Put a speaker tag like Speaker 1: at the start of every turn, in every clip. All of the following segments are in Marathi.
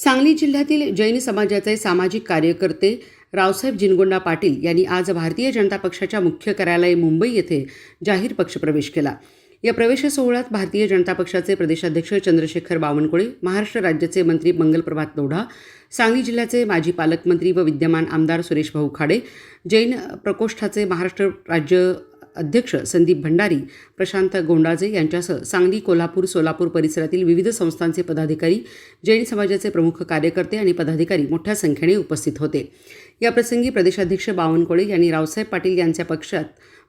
Speaker 1: सांगली जिल्ह्यातील जैन समाजाचे सामाजिक कार्यकर्ते रावसाहेब जिनगोंडा पाटील यांनी आज भारतीय जनता पक्षाच्या मुख्य कार्यालय मुंबई येथे जाहीर पक्षप्रवेश केला। या प्रवेश सोहळ्यात भारतीय जनता पक्षाचे प्रदेशाध्यक्ष चंद्रशेखर बावनकुळे, महाराष्ट्र राज्याचे मंत्री मंगलप्रभात लोढा, सांगली जिल्ह्याचे माजी पालकमंत्री व विद्यमान आमदार सुरेश भाऊ खाडे, जैन प्रकोष्ठाचे महाराष्ट्र राज्य अध्यक्ष संदीप भंडारी, प्रशांत गोंडाजे यांच्यासह सांगली, कोल्हापूर, सोलापूर परिसरातील विविध संस्थांचे पदाधिकारी, जैन समाजाचे प्रमुख कार्यकर्ते आणि पदाधिकारी मोठ्या संख्येने उपस्थित होते। याप्रसंगी प्रदेशाध्यक्ष बावनकुळे यांनी रावसाहेब पाटील यांच्या पक्षात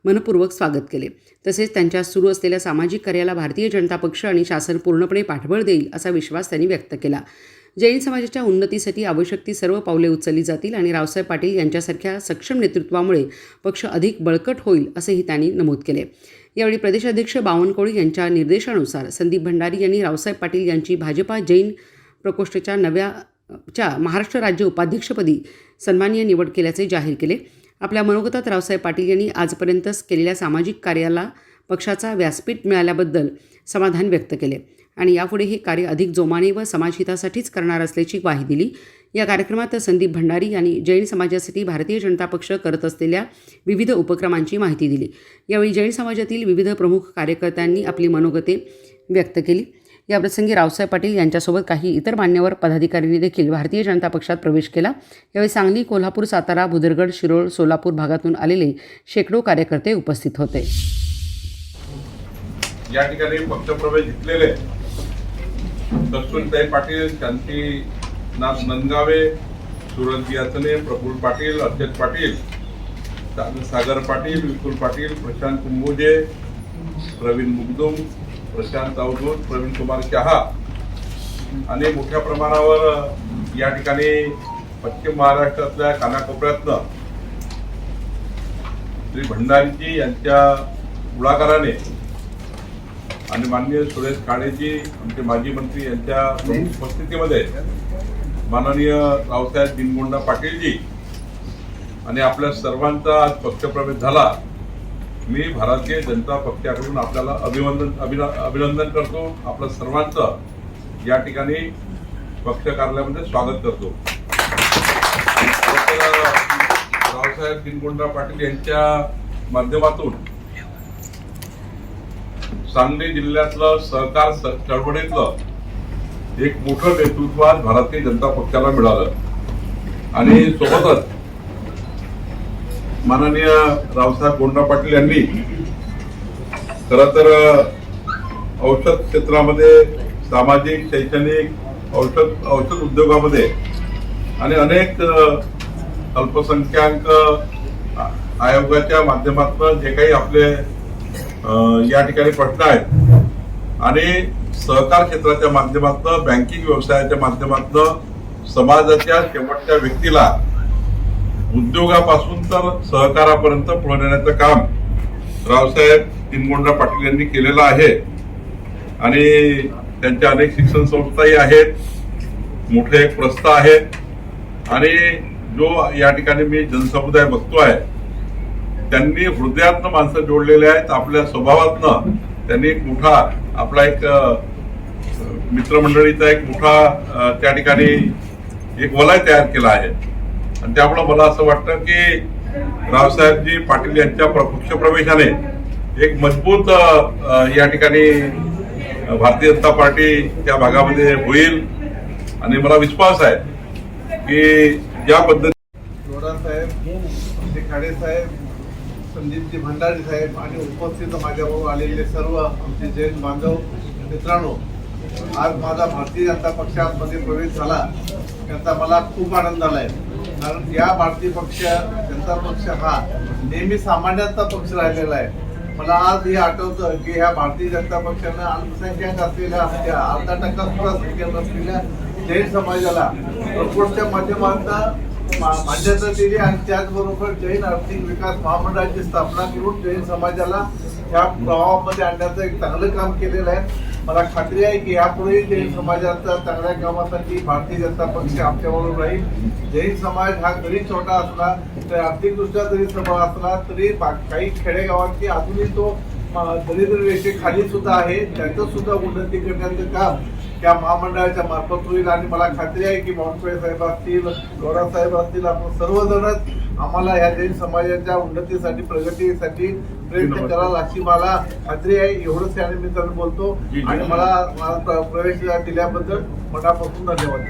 Speaker 1: मनपूर्वक स्वागत केले। तसेच त्यांच्या सुरू असलेल्या सामाजिक कार्याला भारतीय जनता पक्ष आणि शासन पूर्णपणे पाठबळ देईल असा विश्वास त्यांनी व्यक्त केला। जैन समाजाच्या उन्नतीसाठी आवश्यक ती सर्व पावले उचलली जातील आणि रावसाहेब पाटील यांच्यासारख्या सक्षम नेतृत्वामुळे पक्ष अधिक बळकट होईल असेही त्यांनी नमूद केले। यावेळी प्रदेशाध्यक्ष बावनकुळे यांच्या निर्देशानुसार संदीप भंडारी यांनी रावसाहेब पाटील यांची भाजपा जैन प्रकोष्ठच्या नव्याच्या महाराष्ट्र राज्य उपाध्यक्षपदी सन्माननीय निवड केल्याचे जाहीर केले। आपल्या मनोगतात रावसाहेब पाटील यांनी आजपर्यंत केलेल्या सामाजिक कार्याला पक्षाचा व्यासपीठ मिळाल्याबद्दल समाधान व्यक्त केले आणि यापुढे हे कार्य अधिक जोमाने व समाजहितासाठीच करणार असल्याची ग्वाही दिली। या कार्यक्रमात संदीप भंडारी यांनी जैन समाजासाठी भारतीय जनता पक्ष करत असलेल्या विविध उपक्रमांची माहिती दिली। यावेळी जैन समाजातील विविध प्रमुख कार्यकर्त्यांनी आपली मनोगते व्यक्त केली। याप्रसंगी रावसाहेब पाटील यांच्यासोबत काही इतर मान्यवर पदाधिकाऱ्यांनी देखील भारतीय जनता पक्षात प्रवेश केला। यावेळी सांगली, कोल्हापूर, सातारा, भुदरगड, शिरोळ, सोलापूर भागातून आलेले शेकडो कार्यकर्ते उपस्थित होते।
Speaker 2: या ठिकाणी पक्षप्रवेश घेतलेले कस्तुरताई पाटील, शांतीनाथ नंदगावे, सुरज याचने, प्रफुल्ल पाटील, अर्चत पाटील, सागर पाटील, विपुल पाटील, प्रशांत कुंभोजे, प्रवीण मुगदुम, प्रशांत अवधूत, प्रवीण कुमार शहा आणि मोठ्या प्रमाणावर या ठिकाणी पश्चिम महाराष्ट्रातल्या कानाकोपऱ्यातनं श्री भंडारीजी यांच्या पुढाकाराने आणि माननीय सुरेश खाडेजी, आमचे माजी मंत्री यांच्या उपस्थितीमध्ये माननीय रावसाहेब जिनगोंडा पाटीलजी आणि आपल्या सर्वांचा आज पक्षप्रवेश झाला। मी भारतीय जनता पक्षाकडून आपल्याला अभिनंदन करतो। आपल्या सर्वांचं या ठिकाणी पक्ष कार्यालयामध्ये स्वागत करतो। रावसाहेब जिनगोंडा पाटील यांच्या माध्यमातून सांगली जिल्ह्यातलं सहकार चळवळीतलं एक मोठं नेतृत्व आज भारतीय जनता पक्षाला मिळालं आणि सोबतच माननीय रावसाहेब गोंडा पाटील यांनी खरं तर औषध क्षेत्रामध्ये, सामाजिक, शैक्षणिक, औषध उद्योगामध्ये आणि अनेक अल्पसंख्याक आयोगाच्या माध्यमातून जे काही आपले या ठिकाणी प्रश्न आहेत आणि सहकार क्षेत्राच्या माध्यमातून, बँकिंग व्यवसायाच्या माध्यमातून समाजाच्या शेवटच्या व्यक्तीला उद्योगापासून तर सहकारापर्यंत पुढे नेण्याचं काम रावसाहेब जिनगोंडा पाटील यांनी केलेलं आहे आणि त्यांच्या अनेक शिक्षण संस्थाही आहेत, मोठे एक प्रस्थ आहेत आणि जो या ठिकाणी मी जनसमुदाय बघतोय त्यांनी हृदयातनं माणसं जोडलेले आहेत। आपल्या स्वभावातनं त्यांनी एक मोठा आपला एक मित्रमंडळीचा एक मोठा त्या ठिकाणी एक वलय तयार केला आहे आणि त्यामुळे मला असं वाटतं की रावसाहेबजी पाटील यांच्या पक्षप्रवेशाने एक मजबूत या ठिकाणी भारतीय जनता पार्टी त्या भागामध्ये होईल आणि मला विश्वास आहे की ज्या पद्धतीने
Speaker 3: लोढा साहेब, खाडे साहेब, संदीपजी भंडारी साहेब आणि उपस्थित माझ्याबरोबर आलेले सर्व आमचे जैन बांधव मित्रांनो, आज माझा भारतीय जनता पक्षामध्ये प्रवेश झाला त्याचा मला खूप आनंद झाला आहे। कारण या भारतीय जनता पक्ष हा नेहमी सामान्यांचा पक्ष राहिलेला आहे। मला आज हे आठवतं की ह्या भारतीय जनता पक्षानं अल्पसंख्याक असलेल्या, 0.5% सुद्धा संख्या नसलेल्या जैन समाजाला प्रकोष्ठच्या माध्यमातून मान्यता दिली आणि त्याचबरोबर जैन आर्थिक विकास महामंडळाची स्थापना करून जैन समाजाला या प्रवाहामध्ये आणण्याचं एक चांगलं काम केलेलं आहे। मला खात्री आहे की यापुढे जैन समाजाच्या चांगल्या कामासाठी भारतीय जनता पक्ष आमच्याबरोबर राहील। जैन समाज हा जरी छोटा असला तर आर्थिकदृष्ट्या जरी सबळ असला तरी काही खेडेगावांची अजूनही तो दरिद्र रेषेखाली सुद्धा आहे, त्याचं सुद्धा उन्नती करण्याचं काम त्या महामंडळाच्या मार्फत होईल आणि मला खात्री आहे की बावनकुळे साहेब असतील, गौरव साहेब असतील, आपण सर्वजणच आम्हाला या जैन समाजाच्या उन्नतीसाठी प्रगतीसाठी प्रयत्न कराल अशी मला खात्री आहे. एवढंच या निमित्तानं बोलतो आणि मला प्रवेश दिल्याबद्दल मनापासून धन्यवाद.